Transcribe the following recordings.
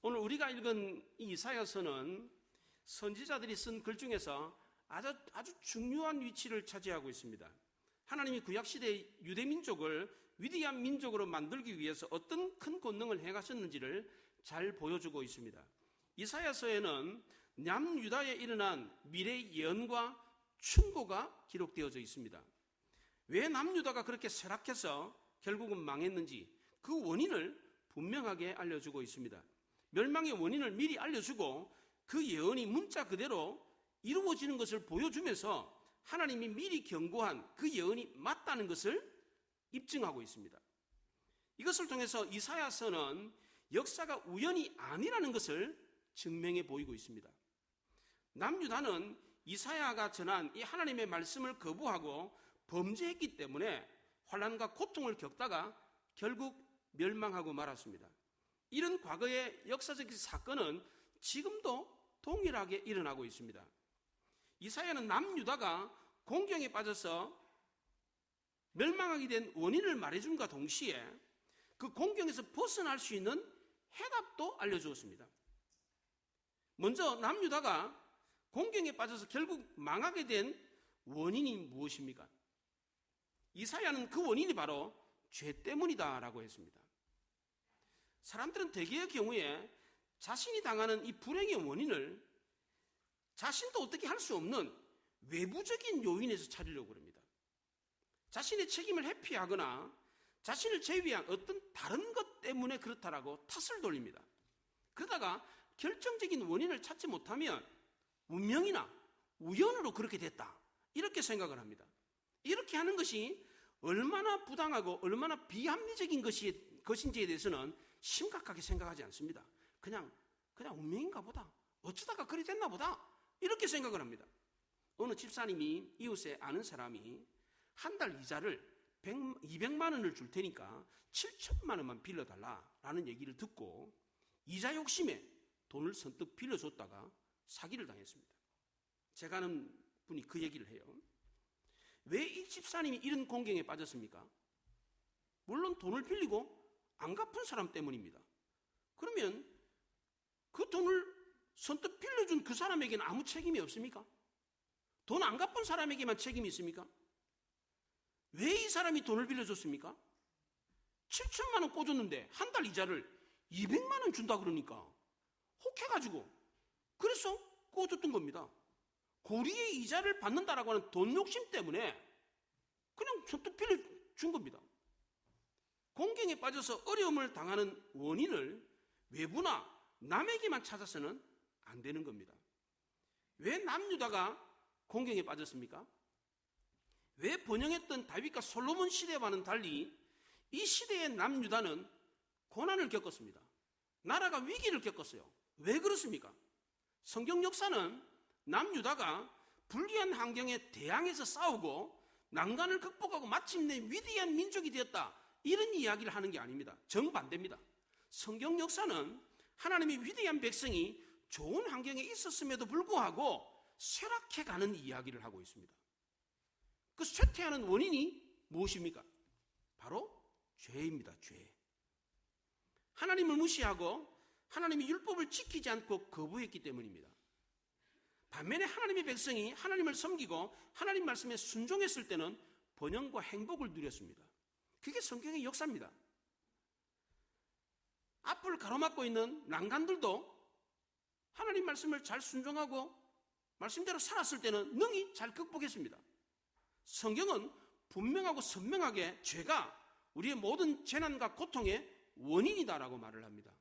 오늘 우리가 읽은 이 이사야서는 선지자들이 쓴 글 중에서 아주 중요한 위치를 차지하고 있습니다. 하나님이 구약시대의 유대민족을 위대한 민족으로 만들기 위해서 어떤 큰 권능을 행하셨는지를 잘 보여주고 있습니다. 이사야서에는 남유다에 일어난 미래의 예언과 충고가 기록되어져 있습니다. 왜 남유다가 그렇게 쇠락해서 결국은 망했는지 그 원인을 분명하게 알려주고 있습니다. 멸망의 원인을 미리 알려주고 그 예언이 문자 그대로 이루어지는 것을 보여주면서 하나님이 미리 경고한 그 예언이 맞다는 것을 입증하고 있습니다. 이것을 통해서 이사야서는 역사가 우연이 아니라는 것을 증명해 보이고 있습니다. 남유다는 이사야가 전한 이 하나님의 말씀을 거부하고 범죄했기 때문에 환난과 고통을 겪다가 결국 멸망하고 말았습니다. 이런 과거의 역사적 사건은 지금도 동일하게 일어나고 있습니다. 이사야는 남유다가 공경에 빠져서 멸망하게 된 원인을 말해줌과 동시에 그 공경에서 벗어날 수 있는 해답도 알려주었습니다. 먼저 남유다가 공경에 빠져서 결국 망하게 된 원인이 무엇입니까? 이사야는 그 원인이 바로 죄 때문이다라고 했습니다. 사람들은 대개의 경우에 자신이 당하는 이 불행의 원인을 자신도 어떻게 할 수 없는 외부적인 요인에서 찾으려고 합니다. 자신의 책임을 회피하거나 자신을 제외한 어떤 다른 것 때문에 그렇다라고 탓을 돌립니다. 그러다가 결정적인 원인을 찾지 못하면 운명이나 우연으로 그렇게 됐다 이렇게 생각을 합니다. 이렇게 하는 것이 얼마나 부당하고 얼마나 비합리적인 것인지에 대해서는 심각하게 생각하지 않습니다. 그냥 운명인가 보다, 어쩌다가 그리 됐나 보다 이렇게 생각을 합니다. 어느 집사님이 이웃에 아는 사람이 한 달 이자를 200만 원을 줄 테니까 7천만 원만 빌려달라라는 얘기를 듣고 이자 욕심에 돈을 선뜻 빌려줬다가 사기를 당했습니다. 제가 아는 분이 그 얘기를 해요. 왜 이 집사님이 이런 공경에 빠졌습니까? 물론 돈을 빌리고 안 갚은 사람 때문입니다. 그러면 그 돈을 선뜻 빌려준 그 사람에게는 아무 책임이 없습니까? 돈 안 갚은 사람에게만 책임이 있습니까? 왜 이 사람이 돈을 빌려줬습니까? 7천만 원 꽂았는데 한 달 이자를 200만 원 준다 그러니까 혹해가지고 그래서 꽂았던 겁니다. 고리의 이자를 받는다라고 하는 돈 욕심 때문에 그냥 선뜻 빌려준 겁니다. 공경에 빠져서 어려움을 당하는 원인을 외부나 남에게만 찾아서는 안 되는 겁니다. 왜 남유다가 공경에 빠졌습니까? 왜 번영했던 다윗과 솔로몬 시대와는 달리 이 시대의 남유다는 고난을 겪었습니다. 나라가 위기를 겪었어요. 왜 그렇습니까? 성경 역사는 남유다가 불리한 환경에 대항해서 싸우고 난간을 극복하고 마침내 위대한 민족이 되었다 이런 이야기를 하는 게 아닙니다. 정반대입니다. 성경 역사는 하나님의 위대한 백성이 좋은 환경에 있었음에도 불구하고 쇠락해가는 이야기를 하고 있습니다. 그 쇠퇴하는 원인이 무엇입니까? 바로 죄입니다. 죄. 하나님을 무시하고 하나님의 율법을 지키지 않고 거부했기 때문입니다. 반면에 하나님의 백성이 하나님을 섬기고 하나님 말씀에 순종했을 때는 번영과 행복을 누렸습니다. 그게 성경의 역사입니다. 앞을 가로막고 있는 난간들도 하나님 말씀을 잘 순종하고 말씀대로 살았을 때는 능히 잘 극복했습니다. 성경은 분명하고 선명하게 죄가 우리의 모든 재난과 고통의 원인이다라고 말을 합니다.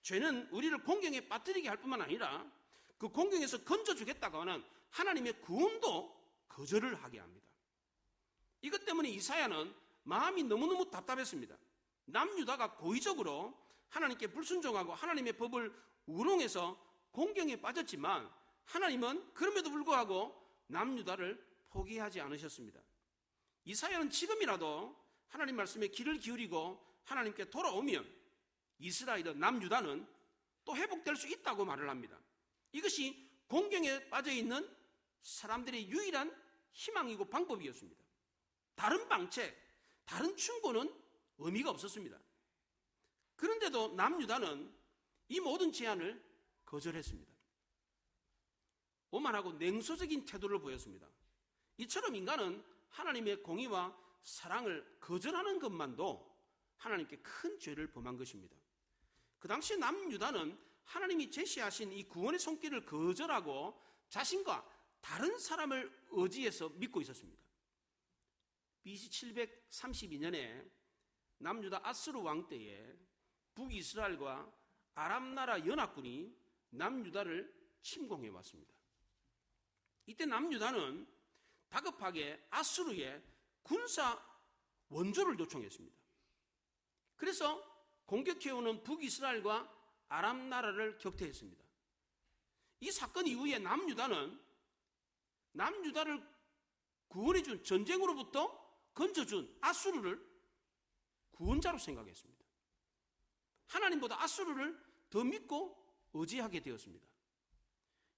죄는 우리를 공경에 빠뜨리게 할 뿐만 아니라 그 공경에서 건져주겠다고 하는 하나님의 구원도 거절을 하게 합니다. 이것 때문에 이사야는 마음이 너무너무 답답했습니다. 남유다가 고의적으로 하나님께 불순종하고 하나님의 법을 우롱해서 공경에 빠졌지만 하나님은 그럼에도 불구하고 남유다를 포기하지 않으셨습니다. 이사야는 지금이라도 하나님 말씀에 귀를 기울이고 하나님께 돌아오면 이스라엘은 남유다는 또 회복될 수 있다고 말을 합니다. 이것이 공경에 빠져있는 사람들의 유일한 희망이고 방법이었습니다. 다른 방책, 다른 충고는 의미가 없었습니다. 그런데도 남유다는 이 모든 제안을 거절했습니다. 오만하고 냉소적인 태도를 보였습니다. 이처럼 인간은 하나님의 공의와 사랑을 거절하는 것만도 하나님께 큰 죄를 범한 것입니다. 그 당시 남유다는 하나님이 제시하신 이 구원의 손길을 거절하고 자신과 다른 사람을 의지해서 믿고 있었습니다. BC 732년에 남유다 아스루 왕 때에 북이스라엘과 아람 나라 연합군이 남유다를 침공해 왔습니다. 이때 남유다는 다급하게 아스루에 군사 원조를 요청했습니다. 그래서 공격해오는 북이스라엘과 아람 나라를 격퇴했습니다. 이 사건 이후에 남유다는 남유다를 구원해준, 전쟁으로부터 건져준 아수르를 구원자로 생각했습니다. 하나님보다 아수르를 더 믿고 의지하게 되었습니다.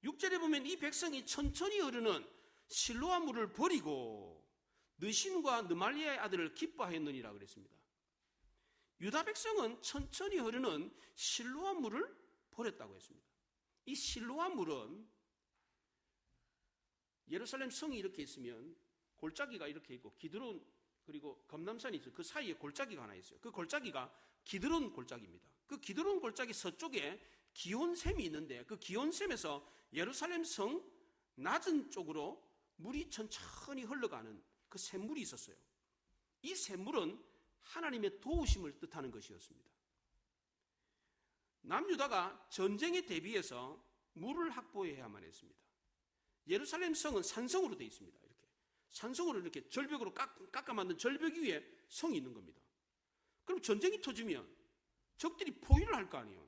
6절에 보면 이 백성이 천천히 흐르는 실로아 물을 버리고 느신과 느말리아의 아들을 기뻐하였느니라 그랬습니다. 유다 백성은 천천히 흐르는 실로아 물을 버렸다고 했습니다. 이 실로아 물은 예루살렘 성이 이렇게 있으면 골짜기가 이렇게 있고 기드론 그리고 검남산이 있어요. 그 사이에 골짜기가 하나 있어요. 그 골짜기가 기드론 골짜기입니다. 그 기드론 골짜기 서쪽에 기온샘이 있는데 그 기온샘에서 예루살렘 성 낮은 쪽으로 물이 천천히 흘러가는 그 샘물이 있었어요. 이 샘물은 하나님의 도우심을 뜻하는 것이었습니다. 남유다가 전쟁에 대비해서 물을 확보해야만 했습니다. 예루살렘 성은 산성으로 되어 있습니다. 이렇게 산성으로 이렇게 절벽으로 깎아 만든 절벽 위에 성이 있는 겁니다. 그럼 전쟁이 터지면 적들이 포위를 할 거 아니에요.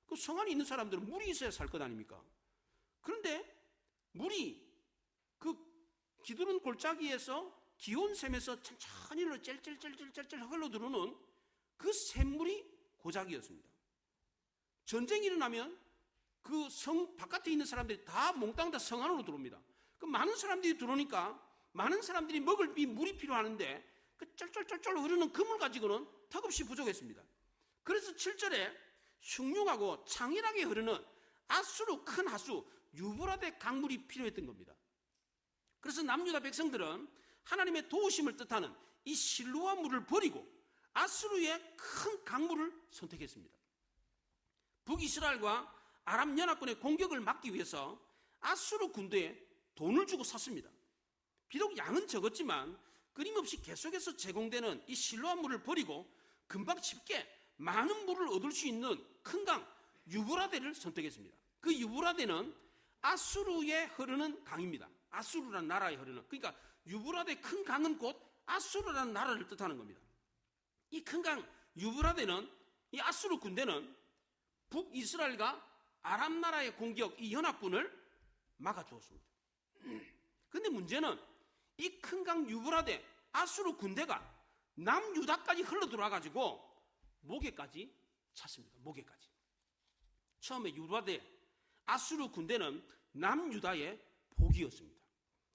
그 성 안에 있는 사람들은 물이 있어야 살 것 아닙니까? 그런데 물이 그 기드론 골짜기에서 기온샘에서 천천히 짤짤짤짤짤 흘러들어오는 그 샘물이 고작이었습니다. 전쟁이 일어나면 그 성 바깥에 있는 사람들이 다 몽땅 다 성 안으로 들어옵니다. 그 많은 사람들이 들어오니까 많은 사람들이 먹을 물이 필요하는데 그 쩔쩔쩔쩔 흐르는 그 물 가지고는 턱없이 부족했습니다. 그래서 7절에 흉흉하고 창일하게 흐르는 아수르 큰 하수 유브라데 강물이 필요했던 겁니다. 그래서 남유다 백성들은 하나님의 도우심을 뜻하는 이 실로아 물을 버리고 아수르의 큰 강물을 선택했습니다. 북이스라엘과 아람 연합군의 공격을 막기 위해서 아수르 군대에 돈을 주고 샀습니다. 비록 양은 적었지만 끊임없이 계속해서 제공되는 이 실로아 물을 버리고 금방 쉽게 많은 물을 얻을 수 있는 큰 강 유브라데를 선택했습니다. 그 유브라데는 아수르에 흐르는 강입니다. 아수르라는 나라에 흐르는, 그러니까 유브라데 큰 강은 곧 아수르라는 나라를 뜻하는 겁니다. 이 큰 강 유브라데는, 이 아수르 군대는 북이스라엘과 아람 나라의 공격, 이 연합군을 막아주었습니다. 그런데 문제는 이 큰 강 유브라데 아수르 군대가 남유다까지 흘러들어와가지고 모게까지 찼습니다. 모게까지. 처음에 유브라데 아수르 군대는 남유다의 복이었습니다.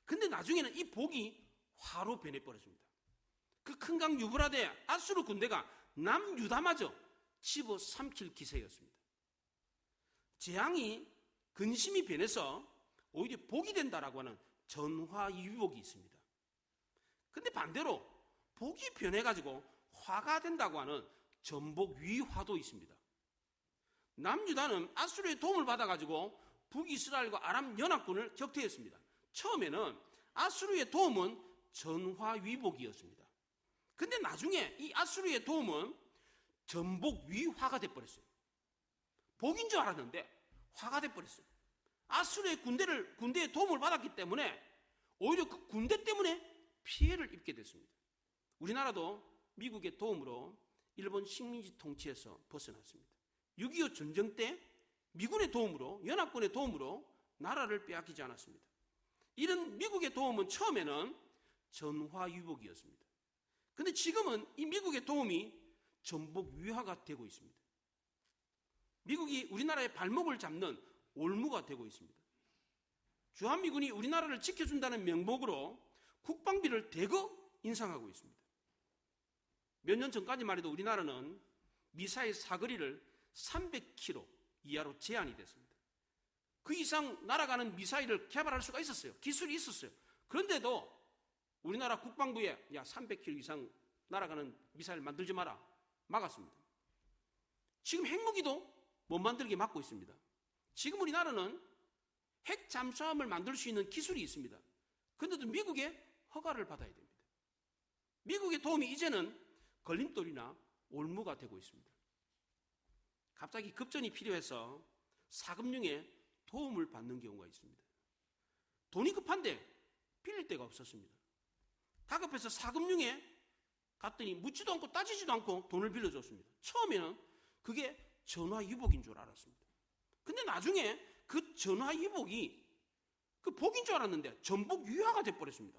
근데 나중에는 이 복이 화로 변해버렸습니다. 그 큰 강 유브라데 아수르 군대가 남유다마저 집어삼킬 기세였습니다. 재앙이 근심이 변해서 오히려 복이 된다라고 하는 전화위복이 있습니다. 근데 반대로 복이 변해가지고 화가 된다고 하는 전복위화도 있습니다. 남유다는 아수르의 도움을 받아가지고 북이스라엘과 아람 연합군을 격퇴했습니다. 처음에는 아수르의 도움은 전화위복이었습니다. 근데 나중에 이 아수르의 도움은 전복위화가 돼버렸어요. 복인 줄 알았는데 화가 돼버렸어요. 아수르의 군대의 도움을 받았기 때문에 오히려 그 군대 때문에 피해를 입게 됐습니다. 우리나라도 미국의 도움으로 일본 식민지 통치에서 벗어났습니다. 6.25 전쟁 때 미군의 도움으로, 연합군의 도움으로 나라를 빼앗기지 않았습니다. 이런 미국의 도움은 처음에는 전화위복이었습니다. 그런데 지금은 이 미국의 도움이 전복위화가 되고 있습니다. 미국이 우리나라의 발목을 잡는 올무가 되고 있습니다. 주한미군이 우리나라를 지켜준다는 명목으로 국방비를 대거 인상하고 있습니다. 몇 년 전까지만 해도 우리나라는 미사일 사거리를 300km 이하로 제한이 됐습니다. 그 이상 날아가는 미사일을 개발할 수가 있었어요. 기술이 있었어요. 그런데도 우리나라 국방부에 300km 이상 날아가는 미사일 만들지 마라 막았습니다. 지금 핵무기도 못 만들게 막고 있습니다. 지금 우리나라는 핵 잠수함을 만들 수 있는 기술이 있습니다. 그런데도 미국의 허가를 받아야 됩니다. 미국의 도움이 이제는 걸림돌이나 올무가 되고 있습니다. 갑자기 급전이 필요해서 사금융에 도움을 받는 경우가 있습니다. 돈이 급한데 빌릴 데가 없었습니다. 다급해서 사금융에 갔더니 묻지도 않고 따지지도 않고 돈을 빌려줬습니다. 처음에는 그게 전화위복인 줄 알았습니다. 근데 나중에 그 전화위복이 그 복인 줄 알았는데 전복 유화가 돼버렸습니다.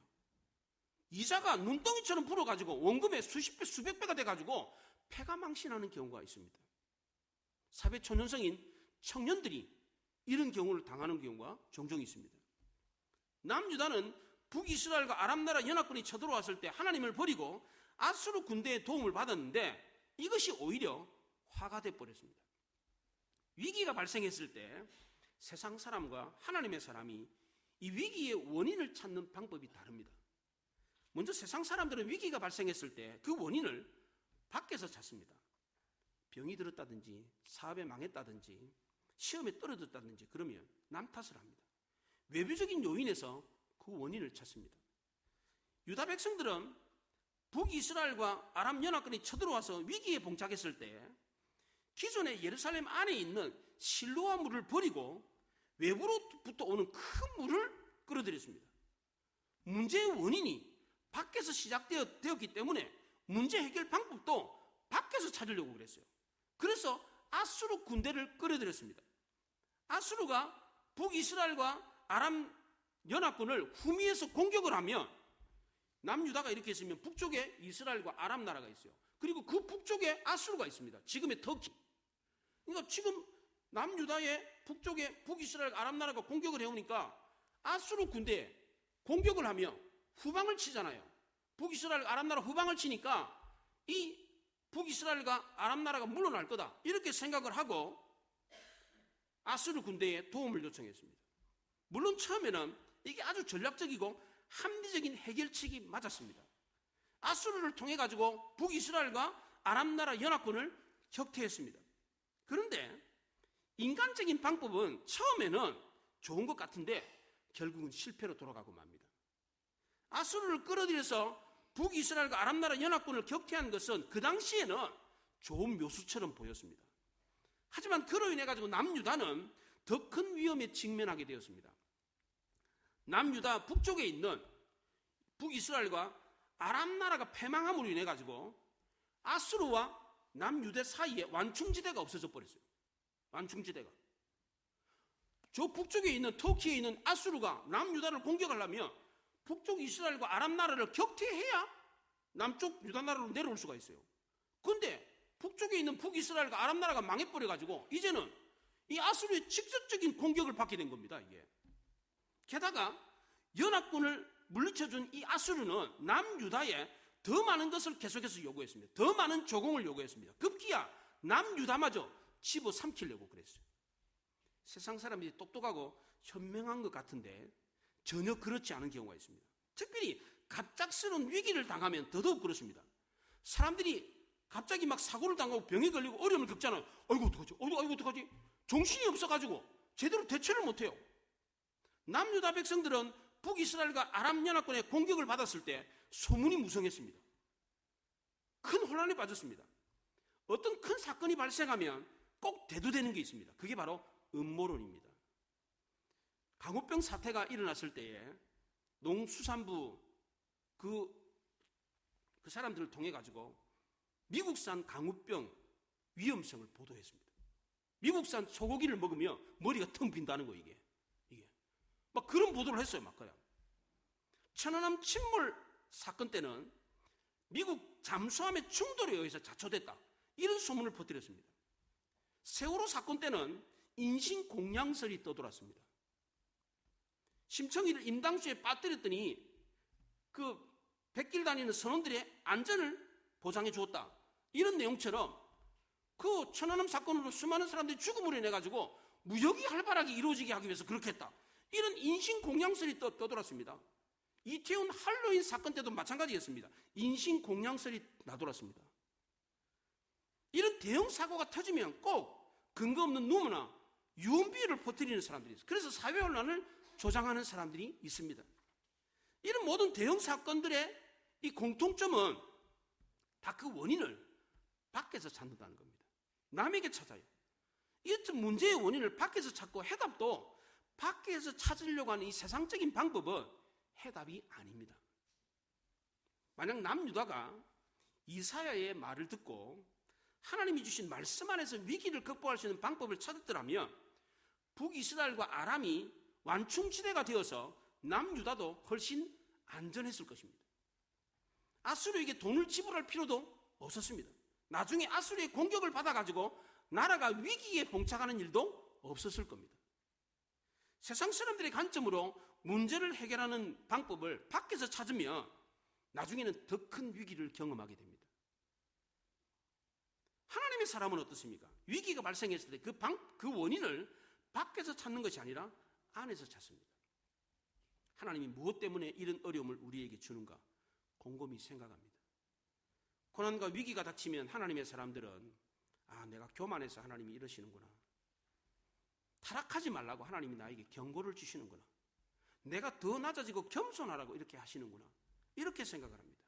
이자가 눈덩이처럼 불어가지고 원금의 수십 배, 수백 배가 돼가지고 폐가 망신하는 경우가 있습니다. 사회초년생인 청년들이 이런 경우를 당하는 경우가 종종 있습니다. 남유다는 북이스라엘과 아랍나라 연합군이 쳐들어왔을 때 하나님을 버리고 아수르 군대의 도움을 받았는데 이것이 오히려 화가 돼버렸습니다. 위기가 발생했을 때 세상 사람과 하나님의 사람이 이 위기의 원인을 찾는 방법이 다릅니다. 먼저 세상 사람들은 위기가 발생했을 때 그 원인을 밖에서 찾습니다. 병이 들었다든지 사업에 망했다든지 시험에 떨어졌다든지 그러면 남 탓을 합니다. 외부적인 요인에서 그 원인을 찾습니다. 유다 백성들은 북이스라엘과 아람 연합군이 쳐들어와서 위기에 봉착했을 때 기존의 예루살렘 안에 있는 실로아 물을 버리고 외부로부터 오는 큰 물을 끌어들였습니다. 문제의 원인이 밖에서 시작되었기 때문에 문제 해결 방법도 밖에서 찾으려고 그랬어요. 그래서 아수르 군대를 끌어들였습니다. 아수르가 북이스라엘과 아람 연합군을 후미에서 공격을 하면 남유다가 이렇게 있으면 북쪽에 이스라엘과 아람 나라가 있어요. 그리고 그 북쪽에 아수르가 있습니다. 지금의 터키. 그러니까 지금 남유다의 북쪽에 북이스라엘과 아람 나라가 공격을 해오니까 아수르 군대에 공격을 하며 후방을 치잖아요. 북이스라엘과 아람 나라 후방을 치니까 이 북이스라엘과 아람 나라가 물러날 거다 이렇게 생각을 하고 아수르 군대에 도움을 요청했습니다. 물론 처음에는 이게 아주 전략적이고 합리적인 해결책이 맞았습니다. 아수르를 통해 가지고 북이스라엘과 아람 나라 연합군을 격퇴했습니다. 그런데 인간적인 방법은 처음에는 좋은 것 같은데 결국은 실패로 돌아가고 맙니다. 아수르를 끌어들여서 북이스라엘과 아람 나라 연합군을 격퇴한 것은 그 당시에는 좋은 묘수처럼 보였습니다. 하지만 그로 인해 가지고 남유다는 더 큰 위험에 직면하게 되었습니다. 남유다 북쪽에 있는 북이스라엘과 아람 나라가 패망함으로 인해 가지고 아수르와 남유대 사이에 완충지대가 없어져 버렸어요. 완충지대가. 저 북쪽에 있는 터키에 있는 아수르가 남유다를 공격하려면 북쪽 이스라엘과 아람 나라를 격퇴해야 남쪽 유다 나라로 내려올 수가 있어요. 그런데 북쪽에 있는 북이스라엘과 아람 나라가 망해버려가지고 이제는 이 아수르의 직접적인 공격을 받게 된 겁니다. 이게. 게다가 연합군을 물리쳐준 이 아수르는 남유다에 더 많은 것을 계속해서 요구했습니다. 더 많은 조공을 요구했습니다. 급기야 남유다마저 집어삼키려고 그랬어요. 세상 사람들이 똑똑하고 현명한 것 같은데 전혀 그렇지 않은 경우가 있습니다. 특별히 갑작스러운 위기를 당하면 더더욱 그렇습니다. 사람들이 갑자기 막 사고를 당하고 병에 걸리고 어려움을 겪잖아요. 아이고 어떡하지? 아이고 어떡하지? 정신이 없어가지고 제대로 대처를 못해요. 남유다 백성들은 북이스라엘과 아람 연합군의 공격을 받았을 때 소문이 무성했습니다. 큰 혼란에 빠졌습니다. 어떤 큰 사건이 발생하면 꼭 대두되는 게 있습니다. 그게 바로 음모론입니다. 강우병 사태가 일어났을 때에 농수산부 그 사람들을 통해 가지고 미국산 강우병 위험성을 보도했습니다. 미국산 소고기를 먹으면 머리가 텅 빈다는 거 이게 막 그런 보도를 했어요. 막 그냥. 천안함 침몰 사건 때는 미국 잠수함의 충돌에 의해서 자초됐다 이런 소문을 퍼뜨렸습니다. 세월호 사건 때는 인신공양설이 떠돌았습니다. 심청이를 임당수에 빠뜨렸더니 그 백길 다니는 선원들의 안전을 보장해 주었다. 이런 내용처럼 그 천안함 사건으로 수많은 사람들이 죽음을 인해가지고 무역이 활발하게 이루어지게 하기 위해서 그렇게 했다. 이런 인신공양설이 떠돌았습니다. 이태원 할로윈 사건 때도 마찬가지였습니다. 인신공양설이 나돌았습니다. 이런 대형 사고가 터지면 꼭 근거 없는 누무나 유언비어를 퍼뜨리는 사람들이 있어요. 그래서 사회혼란을 조장하는 사람들이 있습니다. 이런 모든 대형 사건들의 이 공통점은 다 그 원인을 밖에서 찾는다는 겁니다. 남에게 찾아요. 이 문제의 원인을 밖에서 찾고 해답도 밖에서 찾으려고 하는 이 세상적인 방법은 해답이 아닙니다. 만약 남유다가 이사야의 말을 듣고 하나님이 주신 말씀 안에서 위기를 극복할 수 있는 방법을 찾았더라면 북이스라엘과 아람이 완충지대가 되어서 남유다도 훨씬 안전했을 것입니다. 아수르에게 돈을 지불할 필요도 없었습니다. 나중에 아수르의 공격을 받아가지고 나라가 위기에 봉착하는 일도 없었을 겁니다. 세상 사람들의 관점으로 문제를 해결하는 방법을 밖에서 찾으면 나중에는 더 큰 위기를 경험하게 됩니다. 하나님의 사람은 어떻습니까? 위기가 발생했을 때 그 원인을 밖에서 찾는 것이 아니라 안에서 찾습니다. 하나님이 무엇 때문에 이런 어려움을 우리에게 주는가 곰곰이 생각합니다. 고난과 위기가 닥치면 하나님의 사람들은 내가 교만해서 하나님이 이러시는구나. 타락하지 말라고 하나님이 나에게 경고를 주시는구나. 내가 더 낮아지고 겸손하라고 이렇게 하시는구나. 이렇게 생각을 합니다.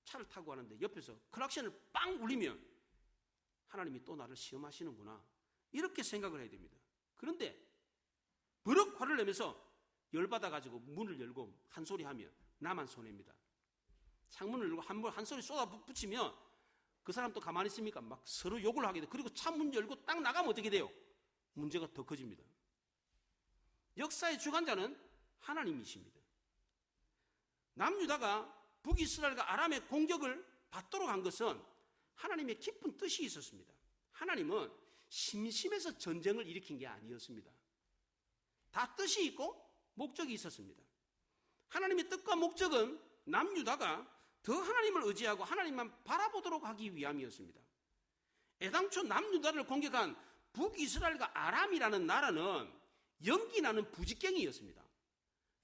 차를 타고 가는데 옆에서 클락션을 빵 울리면 하나님이 또 나를 시험하시는구나. 이렇게 생각을 해야 됩니다. 그런데 버럭 화를 내면서 열받아가지고 문을 열고 한 소리 하면 나만 손해입니다. 창문을 열고 한 소리 쏟아 붙이면 그 사람 또 가만히 있습니까? 막 서로 욕을 하게 돼요. 그리고 창문 열고 딱 나가면 어떻게 돼요? 문제가 더 커집니다. 역사의 주관자는 하나님이십니다. 남유다가 북이스라엘과 아람의 공격을 받도록 한 것은 하나님의 깊은 뜻이 있었습니다. 하나님은 심심해서 전쟁을 일으킨 게 아니었습니다. 다 뜻이 있고 목적이 있었습니다. 하나님의 뜻과 목적은 남유다가 더 하나님을 의지하고 하나님만 바라보도록 하기 위함이었습니다. 애당초 남유다를 공격한 북이스라엘과 아람이라는 나라는 연기 나는 부직갱이였습니다.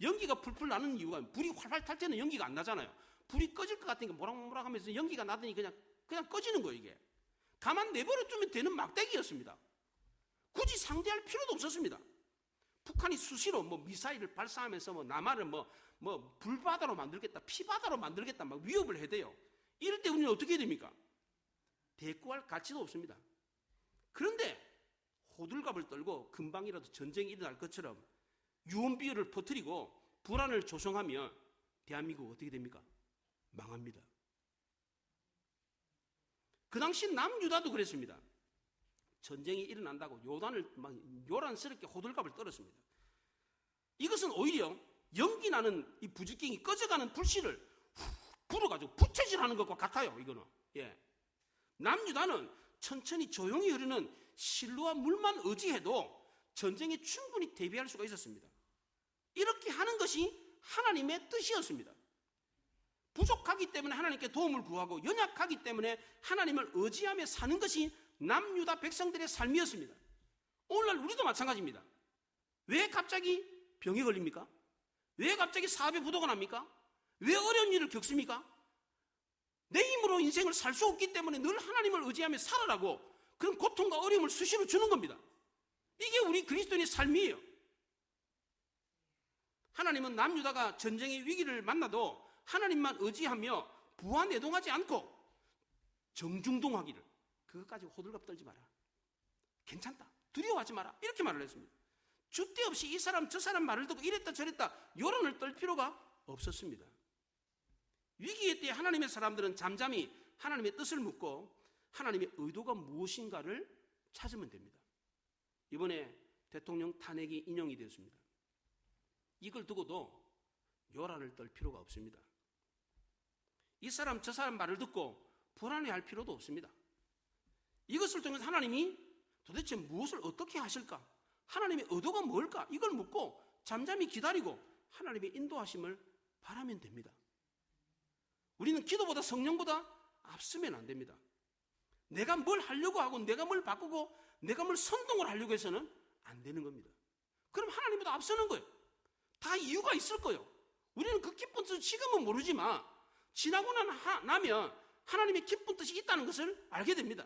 연기가 풀풀 나는 이유가 불이 활활 탈 때는 연기가 안 나잖아요. 불이 꺼질 것 같으니까 모락모락 하면서 연기가 나더니 그냥 꺼지는 거예요. 이게 가만 내버려 두면 되는 막대기였습니다. 굳이 상대할 필요도 없었습니다. 북한이 수시로 미사일을 발사하면서 남한을 불바다로 만들겠다, 피바다로 만들겠다 막 위협을 해대요. 이럴 때 우리는 어떻게 해야 됩니까? 대꾸할 가치도 없습니다. 그런데 호들갑을 떨고 금방이라도 전쟁이 일어날 것처럼 유언비어를 퍼뜨리고 불안을 조성하면 대한민국 어떻게 됩니까? 망합니다. 그 당시 남유다도 그랬습니다. 전쟁이 일어난다고 요단을 막 요란스럽게 호들갑을 떨었습니다. 이것은 오히려 연기 나는 이 부직갱이 꺼져가는 불씨를 불어가지고 부채질하는 것과 같아요. 이거는 남유다는 천천히 조용히 흐르는 실로와 물만 의지해도 전쟁에 충분히 대비할 수가 있었습니다. 이렇게 하는 것이 하나님의 뜻이었습니다. 부족하기 때문에 하나님께 도움을 구하고 연약하기 때문에 하나님을 의지하며 사는 것이 남유다 백성들의 삶이었습니다. 오늘날 우리도 마찬가지입니다. 왜 갑자기 병에 걸립니까? 왜 갑자기 사업에 부도가 납니까? 왜 어려운 일을 겪습니까? 내 힘으로 인생을 살 수 없기 때문에 늘 하나님을 의지하며 살아라고 그런 고통과 어려움을 수시로 주는 겁니다. 이게 우리 그리스도인의 삶이에요. 하나님은 남유다가 전쟁의 위기를 만나도 하나님만 의지하며 부안해동하지 않고 정중동하기를, 그것까지 호들갑 떨지 마라, 괜찮다, 두려워하지 마라, 이렇게 말을 했습니다. 줏대 없이 이 사람 저 사람 말을 듣고 이랬다 저랬다 여론을 떨 필요가 없었습니다. 위기의 때에 하나님의 사람들은 잠잠히 하나님의 뜻을 묻고 하나님의 의도가 무엇인가를 찾으면 됩니다. 이번에 대통령 탄핵이 인용이 되었습니다. 이걸 두고도 요란을 떨 필요가 없습니다. 이 사람 저 사람 말을 듣고 불안해할 필요도 없습니다. 이것을 통해서 하나님이 도대체 무엇을 어떻게 하실까? 하나님의 의도가 뭘까? 이걸 묻고 잠잠히 기다리고 하나님의 인도하심을 바라면 됩니다. 우리는 기도보다 성령보다 앞서면 안 됩니다. 내가 뭘 하려고 하고 내가 뭘 바꾸고 내가 뭘 선동을 하려고 해서는 안 되는 겁니다. 그럼 하나님보다 앞서는 거예요. 다 이유가 있을 거예요. 우리는 그 기쁜 뜻을 지금은 모르지만 지나고 나면 하나님의 기쁜 뜻이 있다는 것을 알게 됩니다.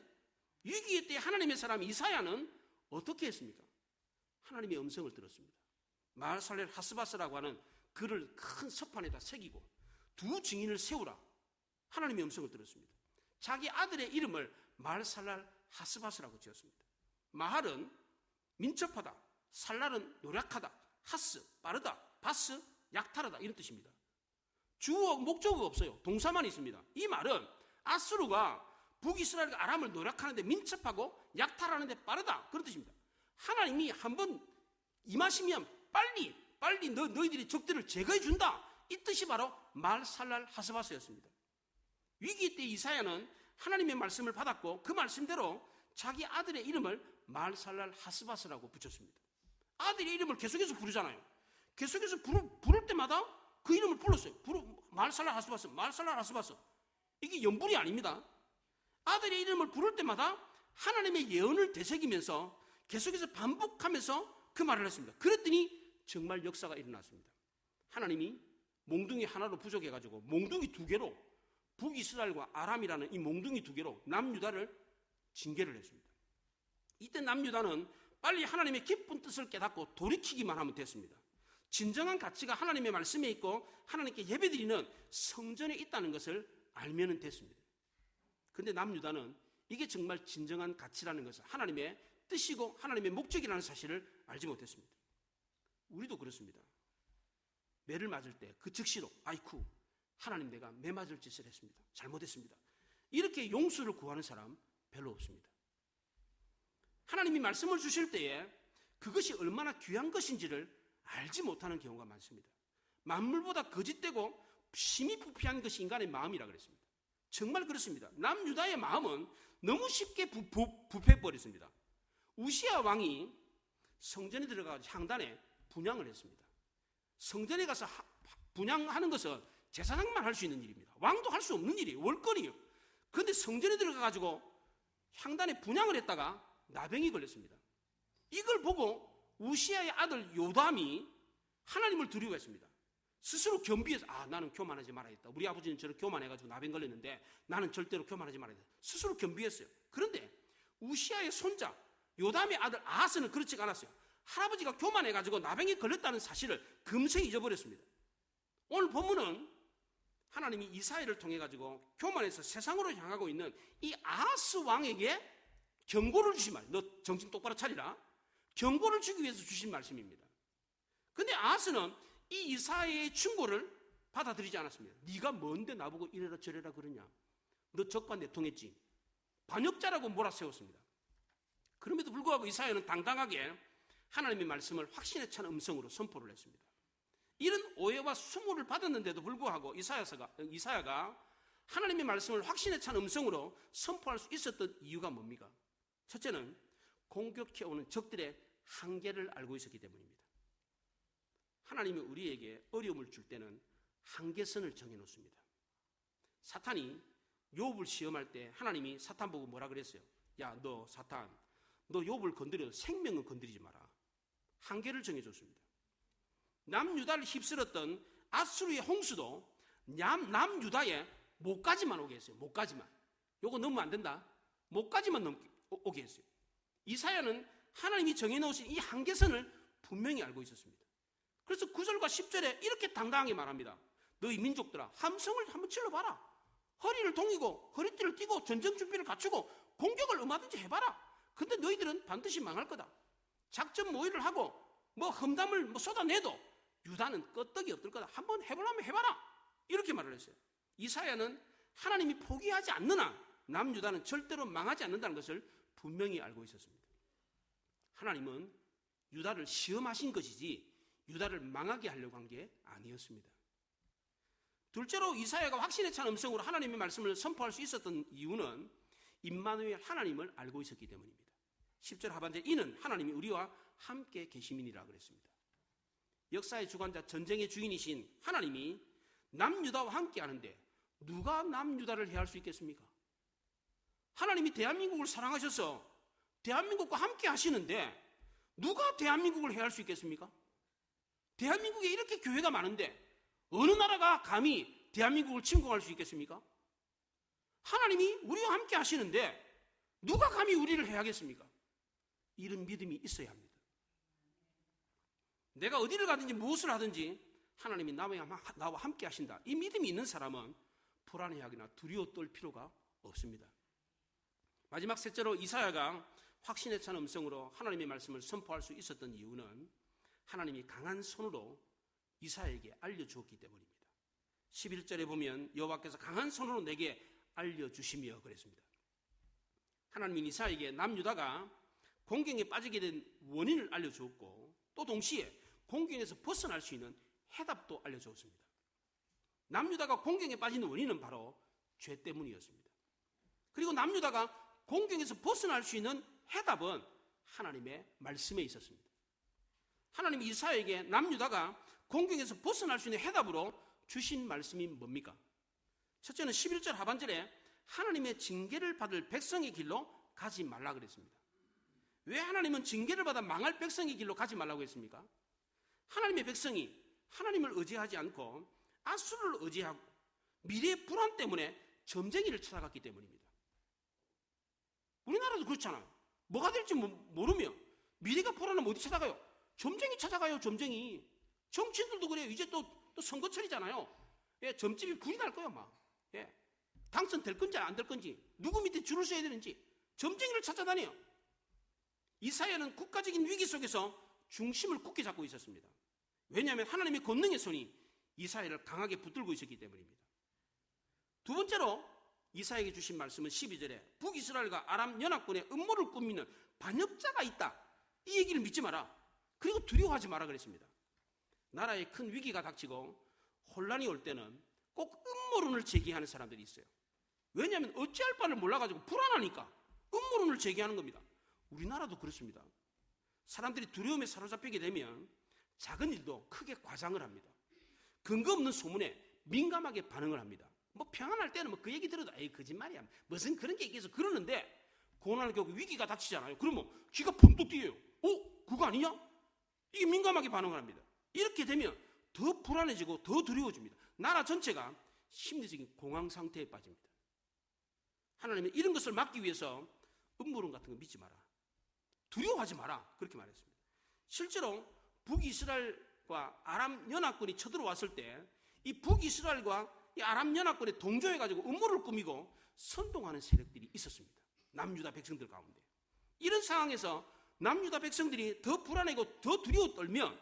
위기의 때 하나님의 사람 이사야는 어떻게 했습니까? 하나님의 음성을 들었습니다. 마할살렐 하스바스라고 하는 글을 큰 서판에다 새기고 두 증인을 세우라. 하나님의 음성을 들었습니다. 자기 아들의 이름을 마할살랄 하스바스라고 지었습니다. 마할은 민첩하다, 살랄은 노력하다, 하스 빠르다, 바스 약탈하다 이런 뜻입니다. 주어 목적어가 없어요. 동사만 있습니다. 이 말은 아수르가 북이스라엘과 아람을 노력하는데 민첩하고 약탈하는데 빠르다 그런 뜻입니다. 하나님이 한번 임하시면 빨리 너희들이 적들을 제거해 준다. 이 뜻이 바로 마할살랄 하스바스였습니다. 위기 때 이사야는 하나님의 말씀을 받았고 그 말씀대로 자기 아들의 이름을 마할살랄 하스바스라고 붙였습니다. 아들의 이름을 계속해서 부르잖아요. 계속해서 부를 때마다 그 이름을 불렀어요. 마할살랄 하스바스, 마할살랄 하스바스. 이게 연불이 아닙니다. 아들의 이름을 부를 때마다 하나님의 예언을 되새기면서 계속해서 반복하면서 그 말을 했습니다. 그랬더니 정말 역사가 일어났습니다. 하나님이 몽둥이 하나로 부족해가지고 몽둥이 두 개로 북이스라엘과 아람이라는 이 몽둥이 두 개로 남유다를 징계를 했습니다. 이때 남유다는 빨리 하나님의 깊은 뜻을 깨닫고 돌이키기만 하면 됐습니다. 진정한 가치가 하나님의 말씀에 있고 하나님께 예배드리는 성전에 있다는 것을 알면 됐습니다. 그런데 남유다는 이게 정말 진정한 가치라는 것을 하나님의 뜻이고 하나님의 목적이라는 사실을 알지 못했습니다. 우리도 그렇습니다. 매를 맞을 때 그 즉시로 아이쿠 하나님 내가 매 맞을 짓을 했습니다. 잘못했습니다. 이렇게 용서를 구하는 사람 별로 없습니다. 하나님이 말씀을 주실 때에 그것이 얼마나 귀한 것인지를 알지 못하는 경우가 많습니다. 만물보다 거짓되고 심히 부패한 것이 인간의 마음이라 그랬습니다. 정말 그렇습니다. 남유다의 마음은 너무 쉽게 부패해버렸습니다. 우시야 왕이 성전에 들어가서 향단에 분향을 했습니다. 성전에 가서 분향하는 것은 제사장만 할 수 있는 일입니다. 왕도 할 수 없는 일이에요. 월권이에요. 그런데 성전에 들어가가지고 향단에 분향을 했다가 나병이 걸렸습니다. 이걸 보고 우시야의 아들 요담이 하나님을 두려워했습니다. 스스로 겸비해서 나는 교만하지 말아야겠다. 우리 아버지는 저를 교만해가지고 나병 걸렸는데 나는 절대로 교만하지 말아야겠다. 스스로 겸비했어요. 그런데 우시야의 손자 요담의 아들 아하스는 그렇지 않았어요. 할아버지가 교만해가지고 나병이 걸렸다는 사실을 금세 잊어버렸습니다. 오늘 본문은 하나님이 이사야를 통해 가지고 교만해서 세상으로 향하고 있는 이 아하스 왕에게 경고를 주신 말. 너 정신 똑바로 차리라. 경고를 주기 위해서 주신 말씀입니다. 그런데 아하스는 이 이사야의 충고를 받아들이지 않았습니다. 네가 뭔데 나보고 이래라 저래라 그러냐. 너 적반대통했지. 반역자라고 몰아세웠습니다. 그럼에도 불구하고 이사야는 당당하게 하나님의 말씀을 확신에 찬 음성으로 선포를 했습니다. 이런 오해와 수모를 받았는데도 불구하고 이사야가 하나님의 말씀을 확신에 찬 음성으로 선포할 수 있었던 이유가 뭡니까? 첫째는 공격해오는 적들의 한계를 알고 있었기 때문입니다. 하나님이 우리에게 어려움을 줄 때는 한계선을 정해놓습니다. 사탄이 욥을 시험할 때 하나님이 사탄 보고 뭐라 그랬어요? 야, 너 사탄, 너 욥을 건드려도 생명은 건드리지 마라. 한계를 정해줬습니다. 남유다를 휩쓸었던 아수르의 홍수도 남유다의 목까지만 오게 했어요. 목까지만. 요거 넘으면 안 된다. 목까지만 오게 했어요. 이사야는 하나님이 정해놓으신 이 한계선을 분명히 알고 있었습니다. 그래서 9절과 10절에 이렇게 당당하게 말합니다. 너희 민족들아 함성을 한번 질러봐라. 허리를 동이고 허리띠를 띠고 전쟁 준비를 갖추고 공격을 얼마든지 해봐라. 근데 너희들은 반드시 망할 거다. 작전 모의를 하고 험담을 쏟아내도 유다는 끄떡이 없을 거다. 한번 해보려면 해봐라. 이렇게 말을 했어요. 이사야는 하나님이 포기하지 않는 한 남유다는 절대로 망하지 않는다는 것을 분명히 알고 있었습니다. 하나님은 유다를 시험하신 것이지 유다를 망하게 하려고 한 게 아니었습니다. 둘째로 이사야가 확신에 찬 음성으로 하나님의 말씀을 선포할 수 있었던 이유는 임마누엘 하나님을 알고 있었기 때문입니다. 10절 하반절에 이는 하나님이 우리와 함께 계심이니라 그랬습니다. 역사의 주관자 전쟁의 주인이신 하나님이 남유다와 함께 하는데 누가 남유다를 해할 수 있겠습니까? 하나님이 대한민국을 사랑하셔서 대한민국과 함께 하시는데 누가 대한민국을 해할 수 있겠습니까? 대한민국에 이렇게 교회가 많은데 어느 나라가 감히 대한민국을 침공할 수 있겠습니까? 하나님이 우리와 함께 하시는데 누가 감히 우리를 해야겠습니까? 이런 믿음이 있어야 합니다. 내가 어디를 가든지 무엇을 하든지 하나님이 나와 함께 하신다. 이 믿음이 있는 사람은 불안해하거나 두려워 떨 필요가 없습니다. 마지막 셋째로 이사야가 확신에 찬 음성으로 하나님의 말씀을 선포할 수 있었던 이유는 하나님이 강한 손으로 이사야에게 알려주었기 때문입니다. 11절에 보면 여호와께서 강한 손으로 내게 알려주시며 그랬습니다. 하나님은 이사야에게 남유다가 공경에 빠지게 된 원인을 알려주었고 또 동시에 공경에서 벗어날 수 있는 해답도 알려주었습니다. 남유다가 공경에 빠진 원인은 바로 죄 때문이었습니다. 그리고 남유다가 공경에서 벗어날 수 있는 해답은 하나님의 말씀에 있었습니다. 하나님이 이사야에게 남유다가 공경에서 벗어날 수 있는 해답으로 주신 말씀이 뭡니까? 첫째는 11절 하반절에 하나님의 징계를 받을 백성의 길로 가지 말라 그랬습니다. 왜 하나님은 징계를 받아 망할 백성의 길로 가지 말라고 했습니까? 하나님의 백성이 하나님을 의지하지 않고 아수를 의지하고 미래의 불안 때문에 점쟁이를 찾아갔기 때문입니다. 우리나라도 그렇잖아요. 뭐가 될지 모르며 미래가 불안하면 어디 찾아가요? 점쟁이 찾아가요. 점쟁이. 정치인들도 그래요. 이제 또 선거철이잖아요. 예, 점집이 불이 날 거예요. 막. 예, 당선될 건지 안 될 건지 누구 밑에 줄을 서야 되는지 점쟁이를 찾아다녀요. 이사야는 국가적인 위기 속에서 중심을 굳게 잡고 있었습니다. 왜냐하면 하나님의 권능의 손이 이사야를 강하게 붙들고 있었기 때문입니다. 두 번째로 이사야에게 주신 말씀은 12절에 북이스라엘과 아람 연합군의 음모를 꾸미는 반역자가 있다. 이 얘기를 믿지 마라. 그리고 두려워하지 마라 그랬습니다. 나라에 큰 위기가 닥치고 혼란이 올 때는 꼭 음모론을 제기하는 사람들이 있어요. 왜냐하면 어찌할 바를 몰라가지고 불안하니까 음모론을 제기하는 겁니다. 우리나라도 그렇습니다. 사람들이 두려움에 사로잡히게 되면 작은 일도 크게 과장을 합니다. 근거 없는 소문에 민감하게 반응을 합니다. 뭐 평안할 때는 뭐 그 얘기 들어도 에이 거짓말이야 무슨 그런 게 있겠어 그러는데 고난을 겪고 위기가 닥치잖아요. 그러면 귀가 번뜩 뛰어요. 그거 아니냐? 이게 민감하게 반응을 합니다. 이렇게 되면 더 불안해지고 더 두려워집니다. 나라 전체가 심리적인 공황 상태에 빠집니다. 하나님은 이런 것을 막기 위해서 음모론 같은 거 믿지 마라. 두려워하지 마라. 그렇게 말했습니다. 실제로 북이스라엘과 아람 연합군이 쳐들어왔을 때 이 북이스라엘과 이 아람 연합군에 동조해가지고 음모를 꾸미고 선동하는 세력들이 있었습니다. 남유다 백성들 가운데. 이런 상황에서 남유다 백성들이 더 불안하고 더 두려워 떨면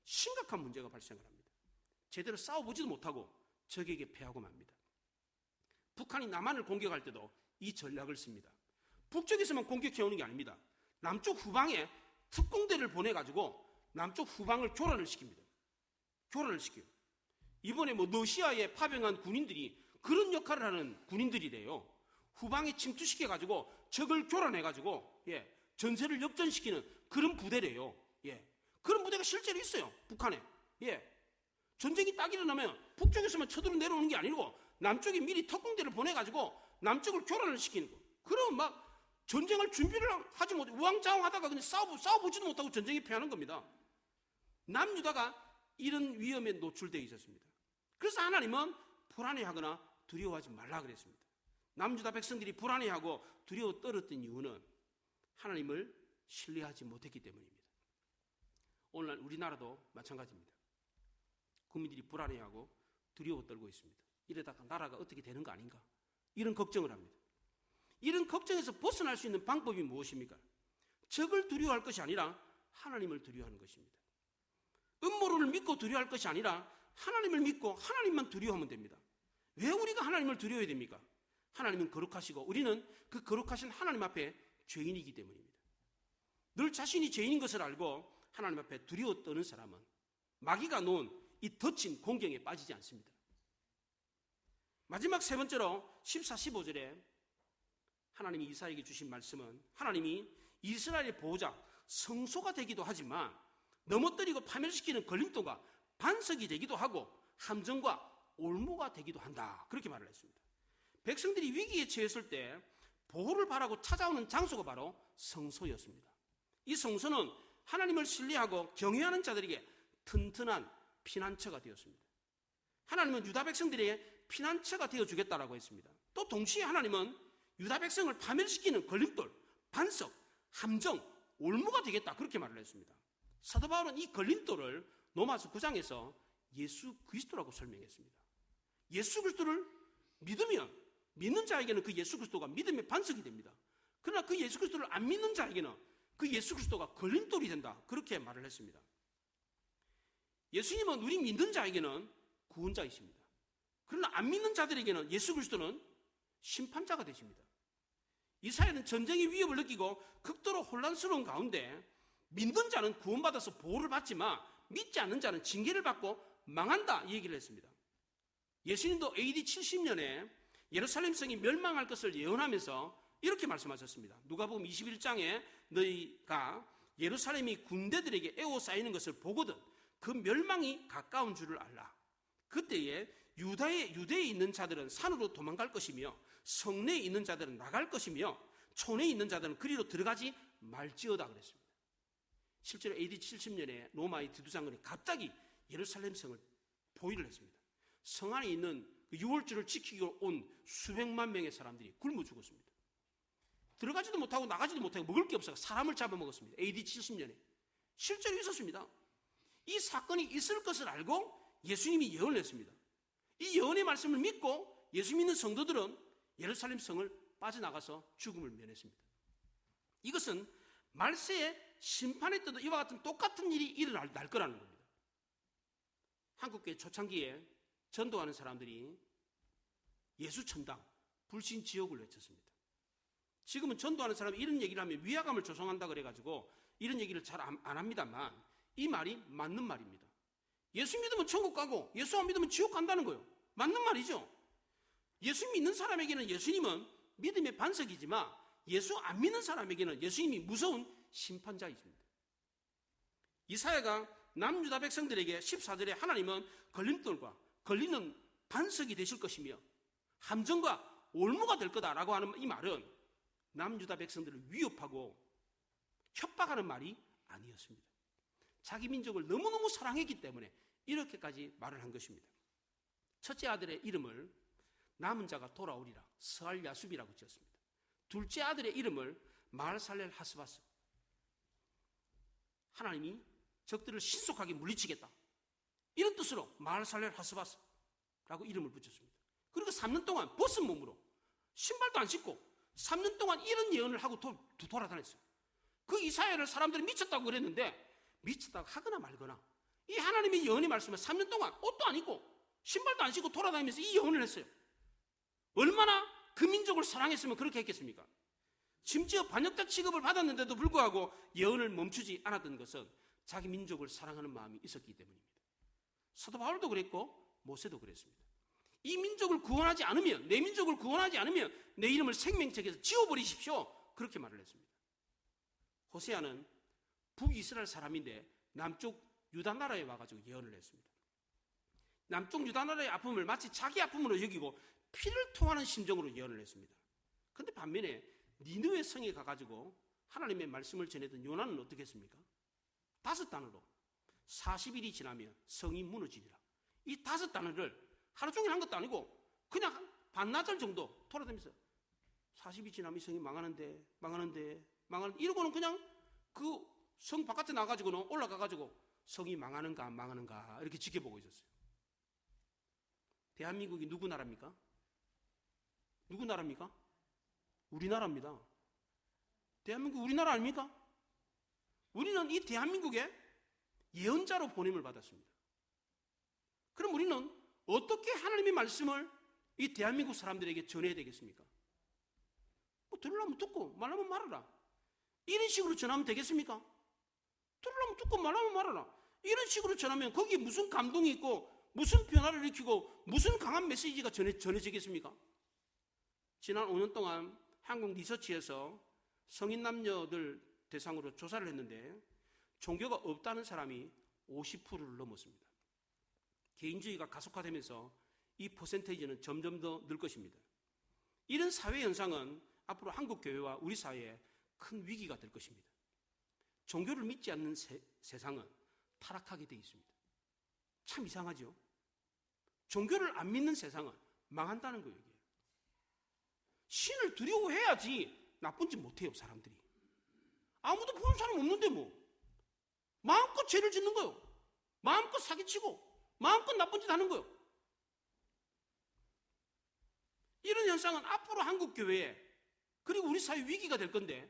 심각한 문제가 발생을 합니다. 제대로 싸워보지도 못하고 적에게 패하고 맙니다. 북한이 남한을 공격할 때도 이 전략을 씁니다. 북쪽에서만 공격해오는 게 아닙니다. 남쪽 후방에 특공대를 보내가지고 남쪽 후방을 교란을 시킵니다. 교란을 시켜요. 이번에 러시아에 파병한 군인들이 그런 역할을 하는 군인들이래요. 후방에 침투시켜가지고 적을 교란해가지고 전세를 역전시키는 그런 부대래요. 그런 부대가 실제로 있어요. 북한에. 전쟁이 딱 일어나면 북쪽에서만 쳐들어 내려오는 게 아니고 남쪽에 미리 특공대를 보내가지고 남쪽을 교란을 시키는 거. 그럼 막 전쟁할 준비를 하지 못해 우왕좌왕하다가 그냥 싸워보지도 못하고 전쟁에 패하는 겁니다. 남유다가 이런 위험에 노출되어 있었습니다. 그래서 하나님은 불안해하거나 두려워하지 말라 그랬습니다. 남유다 백성들이 불안해하고 두려워 떨었던 이유는 하나님을 신뢰하지 못했기 때문입니다. 오늘날 우리나라도 마찬가지입니다. 국민들이 불안해하고 두려워 떨고 있습니다. 이러다가 나라가 어떻게 되는 거 아닌가? 이런 걱정을 합니다. 이런 걱정에서 벗어날 수 있는 방법이 무엇입니까? 적을 두려워할 것이 아니라 하나님을 두려워하는 것입니다. 음모론을 믿고 두려워할 것이 아니라 하나님을 믿고 하나님만 두려워하면 됩니다. 왜 우리가 하나님을 두려워해야 됩니까? 하나님은 거룩하시고 우리는 그 거룩하신 하나님 앞에 죄인이기 때문입니다. 늘 자신이 죄인인 것을 알고 하나님 앞에 두려워 떠는 사람은 마귀가 놓은 이 덫인 공경에 빠지지 않습니다. 마지막 세 번째로 14, 15절에 하나님이 이사야에게 주신 말씀은 하나님이 이스라엘의 보호자 성소가 되기도 하지만 넘어뜨리고 파멸시키는 걸림돌과 반석이 되기도 하고 함정과 올무가 되기도 한다. 그렇게 말을 했습니다. 백성들이 위기에 처했을 때 보호를 바라고 찾아오는 장소가 바로 성소였습니다. 이 성소는 하나님을 신뢰하고 경외하는 자들에게 튼튼한 피난처가 되었습니다. 하나님은 유다 백성들에게 피난처가 되어주겠다라고 했습니다. 또 동시에 하나님은 유다 백성을 파멸시키는 걸림돌, 반석, 함정, 올무가 되겠다 그렇게 말을 했습니다. 사도 바울은 이 걸림돌을 로마서 9장에서 예수 그리스도라고 설명했습니다. 예수 그리스도를 믿으면 믿는 자에게는 그 예수 그리스도가 믿음의 반석이 됩니다. 그러나 그 예수 그리스도를 안 믿는 자에게는 그 예수 그리스도가 걸림돌이 된다 그렇게 말을 했습니다. 예수님은 우리 믿는 자에게는 구원자이십니다. 그러나 안 믿는 자들에게는 예수 그리스도는 심판자가 되십니다. 이스라엘은 전쟁의 위협을 느끼고 극도로 혼란스러운 가운데 믿는 자는 구원받아서 보호를 받지만 믿지 않는 자는 징계를 받고 망한다 이 얘기를 했습니다. 예수님도 AD 70년에 예루살렘 성이 멸망할 것을 예언하면서 이렇게 말씀하셨습니다. 누가복음 21장에 너희가 예루살렘이 군대들에게 에워싸이는 것을 보거든 그 멸망이 가까운 줄을 알라. 그때에 유대에 있는 자들은 산으로 도망갈 것이며 성내에 있는 자들은 나갈 것이며 촌에 있는 자들은 그리로 들어가지 말지어다 그랬습니다. 실제로 AD 70년에 로마의 디두장군이 갑자기 예루살렘 성을 포위를 했습니다. 성 안에 있는 그 유월절을 지키기 온 수백만 명의 사람들이 굶어 죽었습니다. 들어가지도 못하고 나가지도 못하고 먹을 게 없어서 사람을 잡아먹었습니다. AD 70년에 실제로 있었습니다. 이 사건이 있을 것을 알고 예수님이 예언을 했습니다. 이 예언의 말씀을 믿고 예수 믿는 성도들은 예루살렘 성을 빠져나가서 죽음을 면했습니다. 이것은 말세에 심판의 때도 이와 같은 똑같은 일이 일어날 거라는 겁니다. 한국교회 초창기에 전도하는 사람들이 예수천당, 불신지옥을 외쳤습니다. 지금은 전도하는 사람이 이런 얘기를 하면 위화감을 조성한다 그래가지고 이런 얘기를 잘 안 합니다만 이 말이 맞는 말입니다. 예수 믿으면 천국 가고 예수 안 믿으면 지옥 간다는 거예요. 맞는 말이죠. 예수 믿는 사람에게는 예수님은 믿음의 반석이지만 예수 안 믿는 사람에게는 예수님이 무서운 심판자이십니다. 이사야가 남유다 백성들에게 14절에 하나님은 걸림돌과 걸리는 반석이 되실 것이며 함정과 올무가 될 거다라고 하는 이 말은 남유다 백성들을 위협하고 협박하는 말이 아니었습니다. 자기 민족을 너무너무 사랑했기 때문에 이렇게까지 말을 한 것입니다. 첫째 아들의 이름을 남은 자가 돌아오리라 스알 야숲이라고 지었습니다. 둘째 아들의 이름을 마알살렐 하스바스, 하나님이 적들을 신속하게 물리치겠다 이런 뜻으로 마알살렐 하스바스라고 이름을 붙였습니다. 그리고 3년 동안 벗은 몸으로 신발도 안 신고 3년 동안 이런 예언을 하고 돌아다녔어요. 그 이사야를 사람들이 미쳤다고 그랬는데 미쳤다고 하거나 말거나 이 하나님의 예언의 말씀을 3년 동안 옷도 안 입고 신발도 안 신고 돌아다니면서 이 예언을 했어요. 얼마나 그 민족을 사랑했으면 그렇게 했겠습니까? 심지어 반역자 취급을 받았는데도 불구하고 예언을 멈추지 않았던 것은 자기 민족을 사랑하는 마음이 있었기 때문입니다. 사도 바울도 그랬고 모세도 그랬습니다. 이 민족을 구원하지 않으면, 내 민족을 구원하지 않으면 내 이름을 생명책에서 지워버리십시오 그렇게 말을 했습니다. 호세아는 북이스라엘 사람인데 남쪽 유다 나라에 와가지고 예언을 했습니다. 남쪽 유다 나라의 아픔을 마치 자기 아픔으로 여기고 피를 토하는 심정으로 예언을 했습니다. 그런데 반면에 니느웨 성에 가가지고 하나님의 말씀을 전했던 요나는 어떻게 했습니까? 5단어로 40일이 지나면 성이 무너지리라. 이 5단어를 하루 종일 한 것도 아니고 그냥 반나절 정도 돌아다니면서 40이 지나면 성이 망하는데 이러고는 그냥 그 성 바깥에 나가지고는 올라가가지고 성이 망하는가 안 망하는가 이렇게 지켜보고 있었어요. 대한민국이 누구 나라입니까? 누구 나라입니까? 우리나라입니다. 대한민국 우리나라 아닙니까? 우리는 이 대한민국에 예언자로 보냄을 받았습니다. 그럼 우리는 어떻게 하나님의 말씀을 이 대한민국 사람들에게 전해야 되겠습니까? 뭐 들으려면 듣고 말하면 말하라. 이런 식으로 전하면 되겠습니까? 들으려면 듣고 말하면 말하라. 이런 식으로 전하면 거기에 무슨 감동이 있고 무슨 변화를 일으키고 무슨 강한 메시지가 전해지겠습니까? 지난 5년 동안 한국 리서치에서 성인 남녀들 대상으로 조사를 했는데 종교가 없다는 사람이 50%를 넘었습니다. 개인주의가 가속화되면서 이 퍼센테이지는 점점 더 늘 것입니다. 이런 사회 현상은 앞으로 한국 교회와 우리 사회에 큰 위기가 될 것입니다. 종교를 믿지 않는 세상은 타락하게 되어 있습니다. 참 이상하죠? 종교를 안 믿는 세상은 망한다는 거예요. 이게. 신을 두려워해야지 나쁜 짓 못해요, 사람들이. 아무도 보는 사람 없는데 뭐. 마음껏 죄를 짓는 거예요. 마음껏 사기치고 마음껏 나쁜 짓 하는 거예요. 이런 현상은 앞으로 한국 교회에 그리고 우리 사회 위기가 될 건데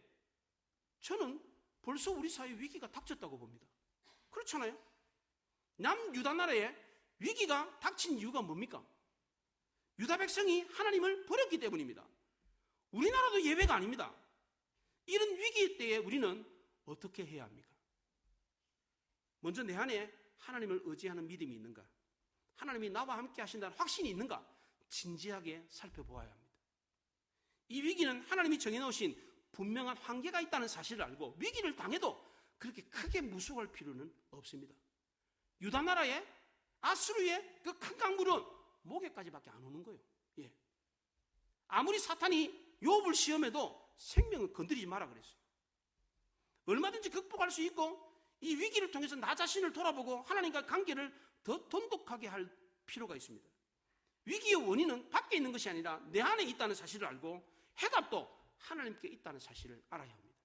저는 벌써 우리 사회 위기가 닥쳤다고 봅니다. 그렇잖아요? 남유다 나라에 위기가 닥친 이유가 뭡니까? 유다 백성이 하나님을 버렸기 때문입니다. 우리나라도 예외가 아닙니다. 이런 위기 때에 우리는 어떻게 해야 합니까? 먼저 내 안에 하나님을 의지하는 믿음이 있는가? 하나님이 나와 함께 하신다는 확신이 있는가? 진지하게 살펴보아야 합니다. 이 위기는 하나님이 정해놓으신 분명한 한계가 있다는 사실을 알고 위기를 당해도 그렇게 크게 무서워할 필요는 없습니다. 유다 나라의 아수르의 그 큰 강물은 목에까지밖에 안 오는 거예요. 예. 아무리 사탄이 욥을 시험해도 생명을 건드리지 마라 그랬어요. 얼마든지 극복할 수 있고 이 위기를 통해서 나 자신을 돌아보고 하나님과 관계를 더 돈독하게 할 필요가 있습니다. 위기의 원인은 밖에 있는 것이 아니라 내 안에 있다는 사실을 알고 해답도 하나님께 있다는 사실을 알아야 합니다.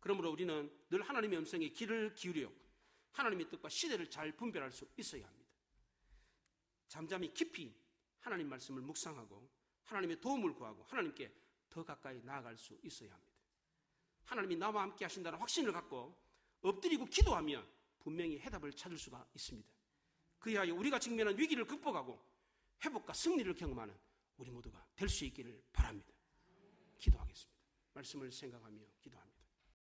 그러므로 우리는 늘 하나님의 음성에 귀를 기울여 하나님의 뜻과 시대를 잘 분별할 수 있어야 합니다. 잠잠히 깊이 하나님 말씀을 묵상하고 하나님의 도움을 구하고 하나님께 더 가까이 나아갈 수 있어야 합니다. 하나님이 나와 함께 하신다는 확신을 갖고 엎드리고 기도하면 분명히 해답을 찾을 수가 있습니다. 그리하여 우리가 직면한 위기를 극복하고 회복과 승리를 경험하는 우리 모두가 될 수 있기를 바랍니다. 기도하겠습니다. 말씀을 생각하며 기도합니다.